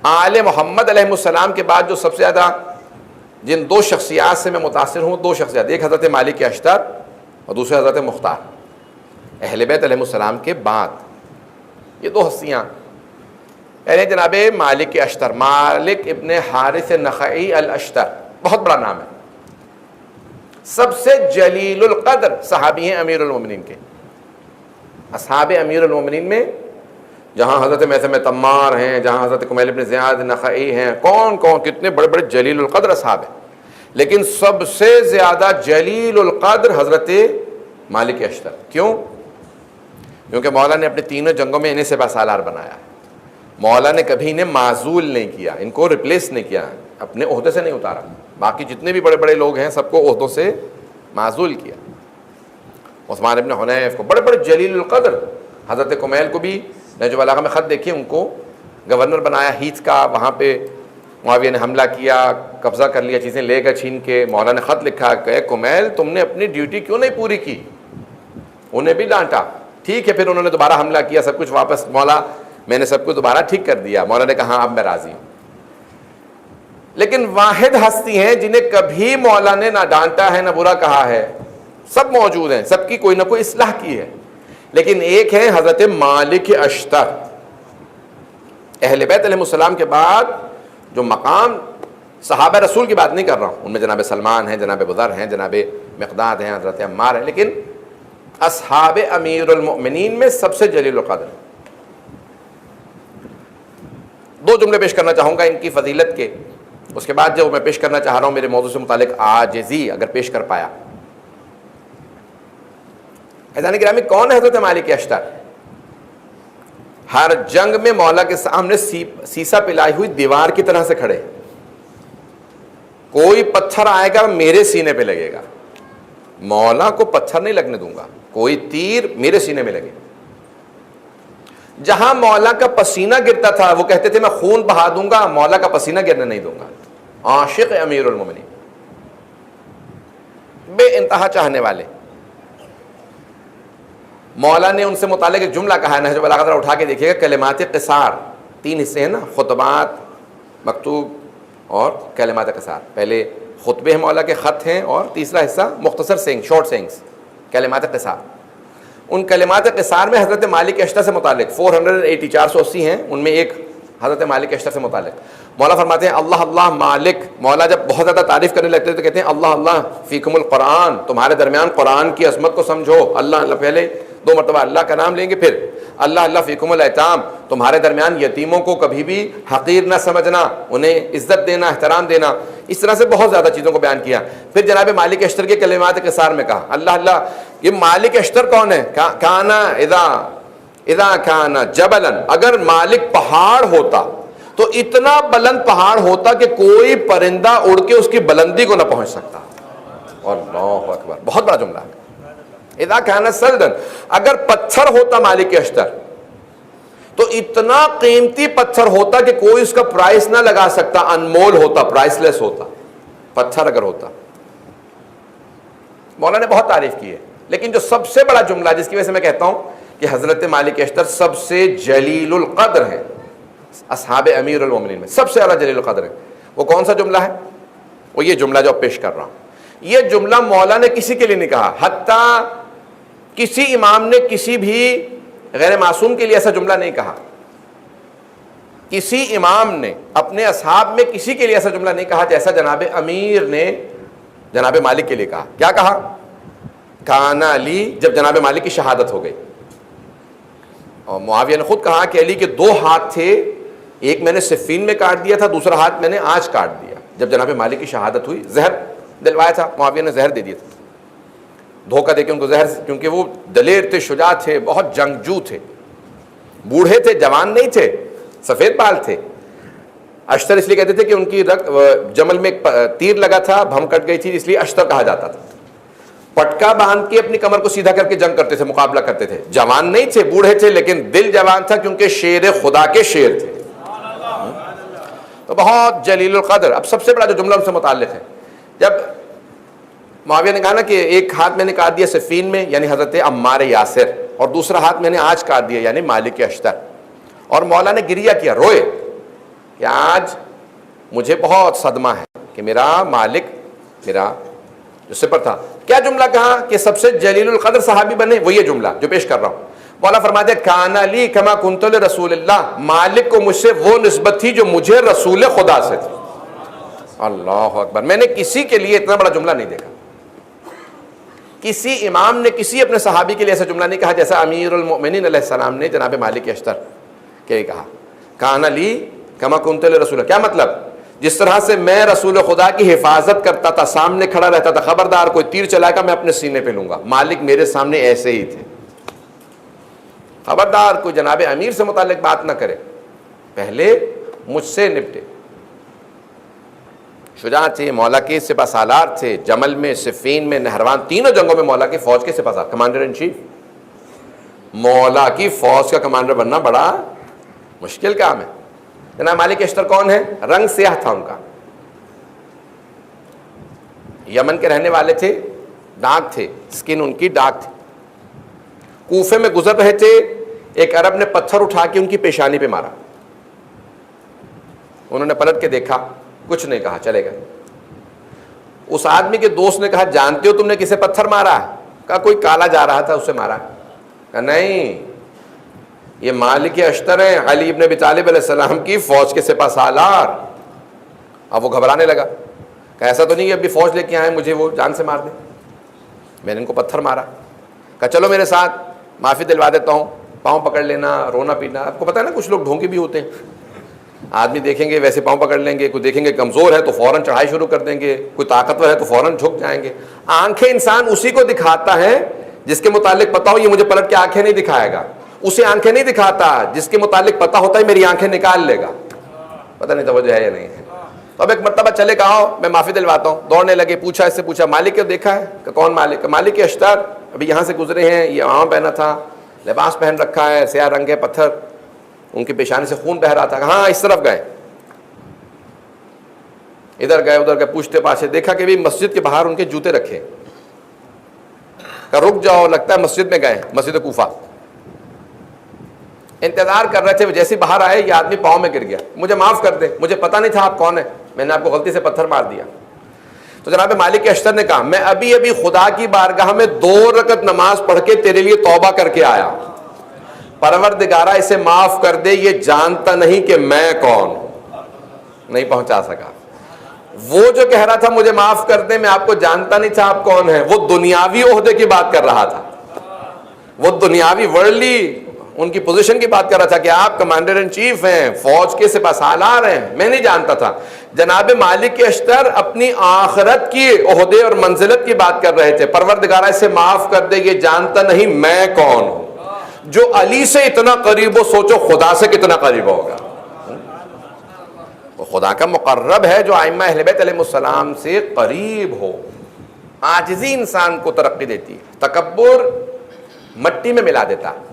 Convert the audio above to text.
آل محمد علیہ السلام کے بعد جو سب سے زیادہ جن دو شخصیات سے میں متاثر ہوں، دو شخصیات، ایک حضرت مالک اشتر اور دوسرے حضرت مختار، اہل بیت علیہ السلام کے بعد یہ دو ہستیاں. پہلے جناب مالک اشتر، مالک ابن حارث نخعی الاشتر، بہت بڑا نام ہے، سب سے جلیل القدر صحابی ہیں امیر المومنین کے. اصحاب امیر المومنین میں جہاں حضرت میثم تمار ہیں، جہاں حضرت کمیل ابن زیاد نخعی ہیں، کون کون کتنے بڑے بڑے جلیل القدر اصحاب ہیں، لیکن سب سے زیادہ جلیل القدر حضرت مالک اشتر. کیوں؟ کیونکہ مولا نے اپنے تینوں جنگوں میں انہیں سپہ سالار بنایا. مولا نے کبھی انہیں معزول نہیں کیا، ان کو ریپلیس نہیں کیا، اپنے عہدے سے نہیں اتارا. باقی جتنے بھی بڑے بڑے لوگ ہیں سب کو عہدوں سے معزول کیا. عثمان ابن حنیف کو بڑے بڑے جلیل القدر، حضرت کمیل کو بھی نہج البلاغہ میں خط دیکھیے، ان کو گورنر بنایا ہیتھ کا، وہاں پہ معاویہ نے حملہ کیا، قبضہ کر لیا، چیزیں لے گئے چھین کے. مولا نے خط لکھا کہ کمیل تم نے اپنی ڈیوٹی کیوں نہیں پوری کی، انہیں بھی ڈانٹا. ٹھیک ہے، پھر انہوں نے دوبارہ حملہ کیا، سب کچھ واپس، مولا میں نے سب کچھ دوبارہ ٹھیک کر دیا. مولا نے کہا اب میں راضی ہوں. لیکن واحد ہستی ہیں جنہیں کبھی مولا نے نہ ڈانٹا ہے نہ برا کہا ہے، سب موجود ہیں، سب کی کوئی نہ کوئی اصلاح کی ہے، لیکن ایک ہے حضرت مالک اشتر. اہل بیت علیہ السلام کے بعد جو مقام، صحابہ رسول کی بات نہیں کر رہا ہوں، ان میں جناب سلمان ہیں، جناب ابوذر ہیں، جناب مقداد ہیں، حضرت عمار ہیں، لیکن اصحاب امیر المؤمنین میں سب سے جلیل القدر. دو جملے پیش کرنا چاہوں گا ان کی فضیلت کے، اس کے بعد جو میں پیش کرنا چاہ رہا ہوں میرے موضوع سے متعلق عاجزی اگر پیش کر پایا. عزیزان گرامی، کون ہے حضرت مالک اشتر؟ ہر جنگ میں مولا کے سامنے سیسا پلائی ہوئی دیوار کی طرح سے کھڑے. کوئی پتھر آئے گا میرے سینے پہ لگے گا، مولا کو پتھر نہیں لگنے دوں گا، کوئی تیر میرے سینے میں لگے. جہاں مولا کا پسینہ گرتا تھا وہ کہتے تھے میں خون بہا دوں گا، مولا کا پسینہ گرنے نہیں دوں گا. عاشق امیر المومنین، بے انتہا چاہنے والے. مولا نے ان سے متعلق ایک جملہ کہا ہے، نہج البلاغہ ذرا اٹھا کے دیکھیے گا، کلمات قصار، تین حصے ہیں نا، خطبات، مکتوب اور کلمات قصار. پہلے خطبے ہیں، مولا کے خط ہیں، اور تیسرا حصہ مختصر سینگ، شارٹ سینگز، کلمات قصار. ان کلمات قصار میں حضرت مالک اشتر سے متعلق 480 480 ہیں، ان میں ایک حضرت مالک اشتر سے متعلق. مولا فرماتے ہیں اللہ اللہ مالک. مولا جب بہت زیادہ تعریف کرنے لگتے تو کہتے ہیں اللہ اللہ فیکم القرآن، تمہارے درمیان قرآن کی عظمت کو سمجھو. اللہ اللہ، پہلے 2 مرتبہ اللہ کا نام لیں گے، پھر اللہ اللہ فیکم الایتام، تمہارے درمیان یتیموں کو کبھی بھی حقیر نہ سمجھنا، انہیں عزت دینا، احترام دینا. اس طرح سے بہت زیادہ چیزوں کو بیان کیا. پھر جناب مالک اشتر کے کلمات قصار میں کہا اللہ اللہ. یہ مالک اشتر کون ہے؟ کانا اذا کانا جبلا، اگر مالک پہاڑ ہوتا تو اتنا بلند پہاڑ ہوتا کہ کوئی پرندہ اڑ کے اس کی بلندی کو نہ پہنچ سکتا. اللہ اکبر، بہت بڑا جملہ ہے. اذا کان سلدن، اگر پتھر ہوتا مالک اشتر تو اتنا قیمتی پتھر ہوتا کہ کوئی اس کا پرائس نہ لگا سکتا، انمول ہوتا، پرائس لیس ہوتا پتھر اگر ہوتا. مولا نے بہت تعریف کی ہے، لیکن جو سب سے بڑا جملہ جس کی وجہ سے میں کہتا ہوں کہ حضرت مالک اشتر سب سے جلیل القدر ہے، اصحاب امیر المومنین میں سب سے زیادہ جلیل القدر ہے، وہ کون سا جملہ ہے؟ وہ یہ جملہ جو اب پیش کر رہا ہوں. یہ جملہ مولا نے کسی کے لیے نہیں کہا، حتیٰ کسی امام نے کسی بھی غیر معصوم کے لیے ایسا جملہ نہیں کہا. کسی امام نے اپنے اصحاب میں کسی کے لیے ایسا جملہ نہیں کہا جیسا جناب امیر نے جناب مالک کے لیے کہا. کیا کہا؟ کانا علی، جب جناب مالک کی شہادت ہو گئی اور معاویہ نے خود کہا کہ علی کے 2 ہاتھ تھے، ایک میں نے صفین میں کاٹ دیا تھا، دوسرا ہاتھ میں نے آج کاٹ دیا. جب جناب مالک کی شہادت ہوئی، زہر دلوایا تھا معاویہ نے، زہر دے دیا تھا، دھوکہ دے کے ان کو زہر، کیونکہ وہ دلیر تھے، شجاع تھے، بہت جنگجو تھے، بوڑھے تھے، جوان نہیں تھے، سفید بال تھے. اشتر اس لیے کہتے تھے کہ ان کی جمل میں ایک تیر لگا تھا، بھم کٹ گئی تھی، اس لیے اشتر کہا جاتا تھا. پٹکا باندھ کے اپنی کمر کو سیدھا کر کے جنگ کرتے تھے، مقابلہ کرتے تھے. جوان نہیں تھے، بوڑھے تھے، لیکن دل جوان تھا کیونکہ شیر خدا کے شیر تھے. تو بہت جلیل القدر. اب سب سے بڑا جو جملہ ان سے متعلق ہے، جب معاویہ نے کہا نا کہ ایک ہاتھ میں نے کاٹ دیا صفین میں یعنی حضرت عمار یاسر، اور دوسرا ہاتھ میں نے آج کاٹ دیا یعنی مالک اشتر، اور مولا نے گریہ کیا، روئے کہ آج مجھے بہت صدمہ ہے کہ میرا مالک میرا جو سپر تھا. کیا جملہ کہا کہ سب سے جلیل القدر صحابی بنے؟ وہ یہ جملہ جو پیش کر رہا ہوں. مولا فرماتے ہیں کان لی کما کنت لرسول اللہ، مالک کو مجھ سے وہ نسبت تھی جو مجھے رسول خدا سے تھی. اللہ اکبر. میں نے کسی کے لیے اتنا بڑا جملہ نہیں دیکھا. کسی امام نے کسی اپنے صحابی کے لیے ایسا جملہ نہیں کہا جیسا امیر المؤمنین علیہ السلام نے جناب مالک اشتر کے کہا کان لی کما کنت لرسول اللہ. کیا مطلب؟ جس طرح سے میں رسول خدا کی حفاظت کرتا تھا، سامنے کھڑا رہتا تھا، خبردار کوئی تیر چلائے گا میں اپنے سینے پہ لوں گا، مالک میرے سامنے ایسے ہی تھے. خبردار کوئی جناب امیر سے متعلق بات نہ کرے، پہلے مجھ سے نپٹے. شجاع تھے، مولا کے سپہ سالار تھے. جمل میں، صفین میں، نہروان، تینوں جنگوں میں مولا کی فوج کے سپہ سالار، کمانڈر ان چیف. مولا کی فوج کا کمانڈر بننا بڑا مشکل کام ہے. جناب مالک اشتر کون ہے؟ رنگ سیاہ تھا ان کا، یمن کے رہنے والے تھے، ڈاک تھے، سکن ان کی ڈاک تھی. کوفے میں گزر رہے تھے، ایک عرب نے پتھر اٹھا کے ان کی پیشانی پہ مارا. انہوں نے پلٹ کے دیکھا، کچھ نہیں کہا، چلے گئے. اس آدمی کے دوست نے کہا جانتے ہو تم نے کسے پتھر مارا؟ کہا کوئی کالا جا رہا تھا اسے مارا. کہا نہیں، یہ مالک اشتر ہیں، علی ابن ابی طالب علیہ السلام کی فوج کے سپہ سالار. اب وہ گھبرانے لگا. کہا ایسا تو نہیں کہ ابھی فوج لے کے آئے مجھے وہ جان سے مار دیں، میں نے ان کو پتھر مارا. کہا چلو میرے ساتھ، معافی دلوا دیتا ہوں، پاؤں پکڑ لینا، رونا پینا. آپ کو پتہ ہے نا کچھ لوگ ڈھونگے بھی ہوتے ہیں، آدمی دیکھیں گے ویسے پاؤں پکڑ لیں گے، کوئی دیکھیں گے کمزور ہے تو فوراً چڑھائی شروع کر دیں گے، کوئی طاقتور ہے تو فوراً جھک جائیں گے. آنکھیں انسان اسی کو دکھاتا ہے جس کے متعلق پتہ ہو یہ مجھے پلٹ کے آنکھیں نہیں دکھائے گا. اسے آنکھیں نہیں دکھاتا جس کے متعلق پتہ ہوتا ہے میری آنکھیں نکال لے گا. پتہ نہیں توجہ ہے یا نہیں ہے. اب ایک مرتبہ چلے کہا میں معافی دلواتا ہوں. دوڑنے لگے، پوچھا اس سے پوچھا مالک کو دیکھا ہے؟ کہ کون مالک؟ مالک اشتر، ابھی یہاں سے گزرے ہیں، یہ عام پہنا تھا، لباس پہن رکھا ہے، سیاہ رنگ ہے، پتھر ان کی پیشانی سے خون بہ رہا تھا. ہاں اس طرف گئے، ادھر گئے ادھر گئے، پوچھتے پاچھتے دیکھا کہ بھی مسجد کے باہر ان کے جوتے رکھے. کہ رک جاؤ، لگتا ہے مسجد میں گئے، مسجد کوفہ. انتظار کر رہے تھے، جیسے باہر آئے یہ آدمی پاؤں میں گر گیا. مجھے معاف کر دیں، مجھے پتہ نہیں تھا آپ کون ہیں، میں نے آپ کو غلطی سے پتھر مار دیا. تو جناب مالک اشتر نے کہا میں ابھی ابھی خدا کی بارگاہ میں 2 رکعت نماز پڑھ کے تیرے لیے توبہ کر کے آیا. پروردگارہ اسے معاف کر دے، یہ جانتا نہیں کہ میں کون ہوں. نہیں پہنچا سکا. وہ جو کہہ رہا تھا مجھے معاف کر دیں، میں آپ کو جانتا نہیں تھا آپ کون ہیں، وہ دنیاوی عہدے کی بات کر رہا تھا، وہ دنیاوی ورلڈلی ان کی پوزیشن کی بات کر رہا تھا کہ آپ کمانڈر ان چیف ہیں، فوج کے سپہ سالار ہیں. میں نہیں جانتا تھا. جناب مالک اشتر اپنی آخرت کی عہدے اور منزلت کی بات کر رہے تھے. پروردگارہ اسے معاف کر دے، یہ جانتا نہیں میں کون ہوں. جو علی سے اتنا قریب ہو، سوچو خدا سے کتنا قریب ہوگا. وہ خدا کا مقرب ہے جو ائمہ اہل بیت علیہ السلام سے قریب ہو. عاجزی انسان کو ترقی دیتی ہے، تکبر مٹی میں ملا دیتا ہے.